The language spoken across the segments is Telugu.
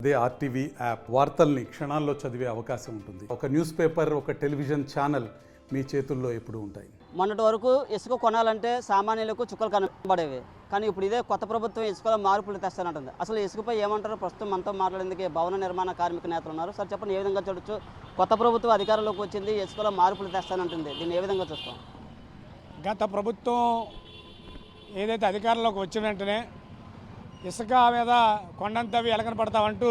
అదే ఆర్టీవీ యాప్ వార్తల్ని క్షణాల్లో చదివే అవకాశం ఉంటుంది. ఒక న్యూస్ పేపర్, ఒక టెలివిజన్ ఛానల్ మీ చేతుల్లో ఎప్పుడూ ఉంటాయి. మొన్నటి వరకు ఇసుక కొనాలంటే సామాన్యులకు చుక్కలు కనబడేవి. కానీ ఇప్పుడు ఇదే కొత్త ప్రభుత్వం ఇసుకలో మార్పులు తెస్తానంటుంది. అసలు ఇసుకపై ఏమంటారో ప్రస్తుతం మనతో మాట్లాడేందుకు భవన నిర్మాణ కార్మిక నేతలు ఉన్నారు. సార్ చెప్పండి, ఏ విధంగా చూడొచ్చు? కొత్త ప్రభుత్వం అధికారంలోకి వచ్చింది, ఇసుకలో మార్పులు తెస్తానంటుంది. దీన్ని ఏ విధంగా చూస్తాం? గత ప్రభుత్వం ఏదైతే అధికారంలోకి వచ్చిన వెంటనే ఇసుక మీద కొండంతవి ఎలకన పడతామంటూ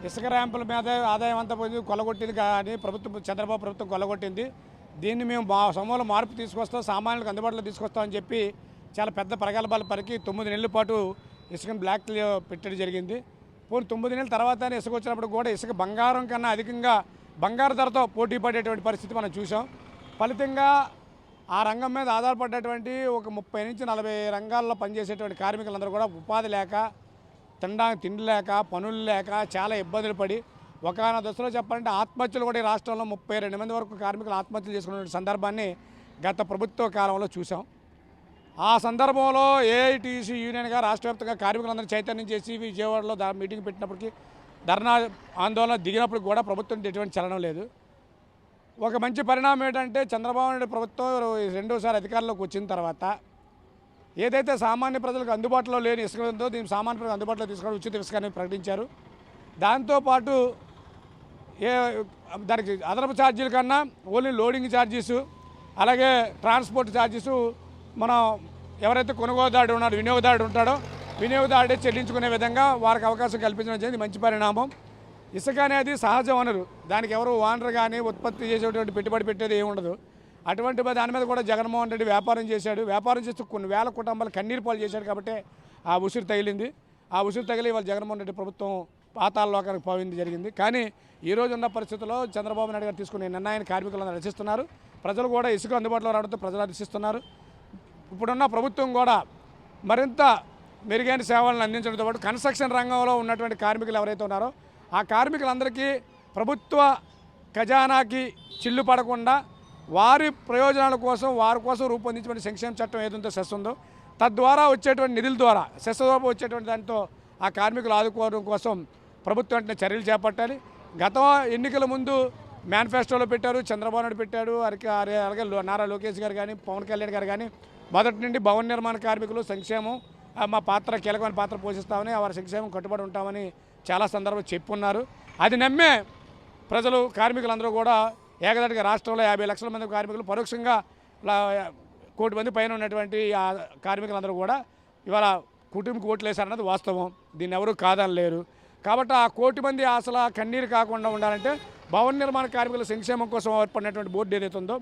ఇసుక ర్యాంపుల మీద ఆదాయం అంతా పోయి కొల్లగొట్టింది. కానీ చంద్రబాబు ప్రభుత్వం కొల్లగొట్టింది. దీన్ని మేము సమూల మార్పు తీసుకొస్తాం, సామాన్యులకు అందుబాటులో తీసుకొస్తామని చెప్పి చాలా పెద్ద ప్రగల్భాలు పరికి 9 నెలల పాటు ఇసుకను బ్లాక్లో పెట్టడం జరిగింది. పోనీ 9 నెలల తర్వాత ఇసుక వచ్చినప్పుడు కూడా ఇసుక బంగారం కన్నా అధికంగా బంగారు ధరతో పోటీ పడేటువంటి పరిస్థితి మనం చూసాం. ఫలితంగా ఆ రంగం మీద ఆధారపడ్డటువంటి ఒక 30 నుంచి 40 రంగాల్లో పనిచేసేటువంటి కార్మికులందరూ కూడా ఉపాధి లేక, తినడానికి తిండి లేక, పనులు లేక చాలా ఇబ్బందులు పడి ఒకనొక దశలో చెప్పాలంటే ఆత్మహత్యలు కూడా ఈ రాష్ట్రంలో 32 మంది వరకు కార్మికులు ఆత్మహత్యలు చేసుకున్న సందర్భాన్ని గత ప్రభుత్వ కాలంలో చూసాం. ఆ సందర్భంలో ఏఐటీసీ యూనియన్గా రాష్ట్ర వ్యాప్తంగా కార్మికులందరూ చైతన్యం చేసి విజయవాడలో మీటింగ్ పెట్టినప్పటికీ, ధర్నా ఆందోళన దిగినప్పుడు కూడా ప్రభుత్వం ఎటువంటి చలనం లేదు. ఒక మంచి పరిణామం ఏంటంటే చంద్రబాబు నాయుడు ప్రభుత్వం రెండోసారి అధికారంలోకి వచ్చిన తర్వాత ఏదైతే సామాన్య ప్రజలకు అందుబాటులో లేని ఇసుక ఉందో దీన్ని సామాన్య ప్రజలకు అందుబాటులో తీసుకోవడం ఉచిత ఇసుకని ప్రకటించారు. దాంతోపాటు దానికి అదనపు ఛార్జీల కన్నా ఓన్లీ లోడింగ్ ఛార్జీసు, అలాగే ట్రాన్స్పోర్ట్ ఛార్జీసు మనం ఎవరైతే కొనుగోలుదారుడు ఉన్నాడో, వినియోగదారుడు ఉంటాడో వినియోగదారుడే చెల్లించుకునే విధంగా వారికి అవకాశం కల్పించడం అనేది మంచి పరిణామం. ఇసుక అనేది సహజ వనరు, దానికి ఎవరు ఓనర్ కానీ ఉత్పత్తి చేసేటువంటి పెట్టుబడి పెట్టేది ఏమి ఉండదు. అటువంటి దాని మీద కూడా జగన్మోహన్ రెడ్డి వ్యాపారం చేశాడు. వ్యాపారం చేస్తూ కొన్ని వేల కుటుంబాలు కన్నీరు పాలు చేశాడు కాబట్టి ఆ ఉసురు తగిలింది. ఆ ఉసురు తగిలి ఇవాళ జగన్మోహన్ రెడ్డి ప్రభుత్వం పాతాళలోకానికి పోయింది జరిగింది. కానీ ఈరోజు ఉన్న పరిస్థితుల్లో చంద్రబాబు నాయుడు గారు తీసుకునే నిర్ణయాన్ని కార్మికులందరూ రచిస్తున్నారు. ప్రజలు కూడా ఇసుక అందుబాటులో రావడంతో ప్రజలు రచిస్తున్నారు. ఇప్పుడున్న ప్రభుత్వం కూడా మరింత మెరుగైన సేవలను అందించడంతో పాటు కన్స్ట్రక్షన్ రంగంలో ఉన్నటువంటి కార్మికులు ఎవరైతే ఉన్నారో ఆ కార్మికులందరికీ ప్రభుత్వ ఖజానాకి చిల్లు పడకుండా వారి ప్రయోజనాల కోసం వారి కోసం రూపొందించిన సంక్షేమ చట్టం ఏదంతో సెస్ ఉందో తద్వారా వచ్చేటువంటి నిధుల ద్వారా సెస్ ద్వారా వచ్చేటువంటి దాంతో ఆ కార్మికులు ఆదుకోవడం కోసం ప్రభుత్వం అంటే చర్యలు చేపట్టాలి. గత ఎన్నికల ముందు మేనిఫెస్టోలో పెట్టారు, చంద్రబాబు నాయుడు పెట్టాడు, అలాగే నారా లోకేష్ గారు కానీ పవన్ కళ్యాణ్ గారు కానీ మొదటి నుండి భవన నిర్మాణ కార్మికులు సంక్షేమం మా పాత్ర కీలకమైన పాత్ర పోషిస్తామని, వారి సంక్షేమం కట్టుబడి ఉంటామని చాలా సందర్భాలు చెప్పున్నారు. అది నమ్మే ప్రజలు కార్మికులందరూ కూడా ఏకదాటిగా రాష్ట్రంలో 50 లక్షల మంది కార్మికులు పరోక్షంగా 1 కోటి మంది పైన ఉన్నటువంటి ఆ కార్మికులందరూ కూడా ఇవాళ కుటుంబకి ఓట్లు వేశారన్నది వాస్తవం. దీన్ని ఎవరూ కాదనలేరు. కాబట్టి ఆ 1 కోటి మంది అసలు కన్నీరు కాకుండా ఉండాలంటే భవన నిర్మాణ కార్మికుల సంక్షేమం కోసం ఏర్పడినటువంటి బోర్డు ఏదైతే ఉందో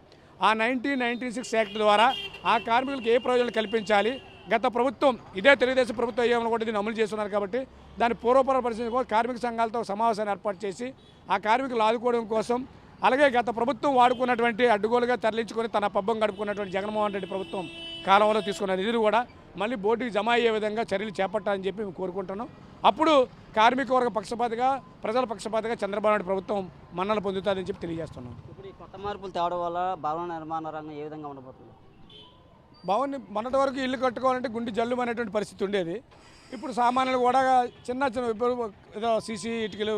ఆ 1996 యాక్ట్ ద్వారా ఆ కార్మికులకు ఏ ప్రయోజనాలు కల్పించాలి, గత ప్రభుత్వం ఇదే తెలుగుదేశం ప్రభుత్వం అయ్యేమని కూడా దీన్ని అమలు చేస్తున్నారు. కాబట్టి దాని పూర్వపర పరిస్థితి కూడా కార్మిక సంఘాలతో సమావేశాన్ని ఏర్పాటు చేసి ఆ కార్మికులు ఆదుకోవడం కోసం, అలాగే గత ప్రభుత్వం వాడుకున్నటువంటి అడ్డుగోలుగా తరలించుకొని తన పబ్బం గడుపుకున్నటువంటి జగన్మోహన్ రెడ్డి ప్రభుత్వం కాలంలో తీసుకున్న నిధులు కూడా మళ్ళీ బోర్డుకి జమ అయ్యే విధంగా చర్యలు చేపట్టాలని చెప్పి మేము కోరుకుంటున్నాం. అప్పుడు కార్మిక వర్గ పక్షపాతిగా, ప్రజల పక్షపాతిగా చంద్రబాబు నాయుడు ప్రభుత్వం మన్నలు పొందుతుందని చెప్పి తెలియజేస్తున్నాం. ఇప్పుడు ఈ కొత్త మార్పులు తేవడం వల్ల భవన నిర్మాణ రంగం ఏ విధంగా ఉండబోతుంది? మొన్నటి వరకు ఇల్లు కట్టుకోవాలంటే గుండె జల్లు అనేటువంటి పరిస్థితి ఉండేది. ఇప్పుడు సామాన్యులు కూడా చిన్న ఇప్పుడు ఏదో సీసీ ఇటుకలు,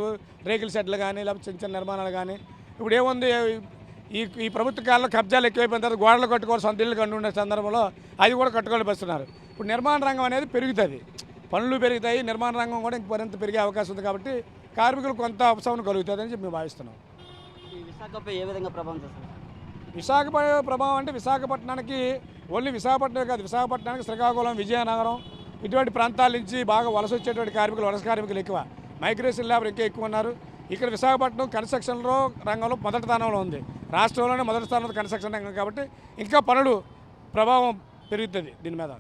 రేకుల షెడ్లు కానీ లేకపోతే చిన్న చిన్న నిర్మాణాలు కానీ ఇప్పుడు ఏముంది, ఈ ప్రభుత్వ కాలంలో కబ్జాలు ఎక్కువైపోయిన తర్వాత గోడలు కట్టుకోవాలి, సొంత ఇల్లు కంటుండే సందర్భంలో అది కూడా కట్టుకోవాలి వస్తున్నారు. ఇప్పుడు నిర్మాణ రంగం అనేది పెరుగుతుంది, పనులు పెరుగుతాయి, నిర్మాణ రంగం కూడా ఇంక మరింత పెరిగే అవకాశం ఉంది. కాబట్టి కార్మికులు కొంత ఉపశమనం కలుగుతుందని చెప్పి మేము భావిస్తున్నాం. ఈ విశాఖపై ఏ విధంగా ప్రభావం చేస్తుంది? విశాఖపట్నం ప్రభావం అంటే విశాఖపట్నానికి ఓన్లీ విశాఖపట్నమే కాదు, విశాఖపట్నానికి శ్రీకాకుళం, విజయనగరం ఇటువంటి ప్రాంతాల నుంచి బాగా వలస వచ్చేటువంటి కార్మికులు, వలస కార్మికులు ఎక్కువ, మైగ్రేషన్ లేబర్ ఎక్కువ ఉన్నారు. ఇక్కడ విశాఖపట్నం కన్స్ట్రక్షన్లో రంగంలో మొదటి స్థానంలో ఉంది, రాష్ట్రంలోనే మొదటి స్థానంలో కన్స్ట్రక్షన్ రంగం. కాబట్టి ఇంకా పనులు ప్రభావం పెరుగుతుంది దీని మీద.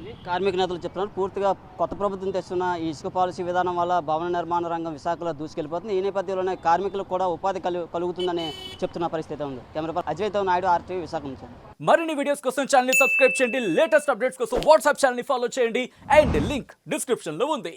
ఇది కార్మిక నేతలు చెప్తున్నారు. పూర్తిగా కొత్త ప్రభుత్వం తెస్తున్న ఈ ఇసుక పాలసీ విధానం వల్ల భవన నిర్మాణ రంగం విశాఖలో దూసుకెళ్లిపోతుంది. ఈ నేపథ్యంలోనే కార్మికులకు కూడా ఉపాధి కలుగుతుందని చెప్తున్న పరిస్థితి ఉంది. కెమెరా అజయ్తో నాయుడు, ఆర్టీవీ, విశాఖ నుంచి. మరిన్ని వీడియోస్ కోసం ఛానల్ ని సబ్స్క్రైబ్ చేయండి, లేటెస్ట్ అప్డేట్స్ కోసం వాట్సాప్ ఛానల్ ని ఫాలో చేయండి అండ్ లింక్ డిస్క్రిప్షన్ లో ఉంది.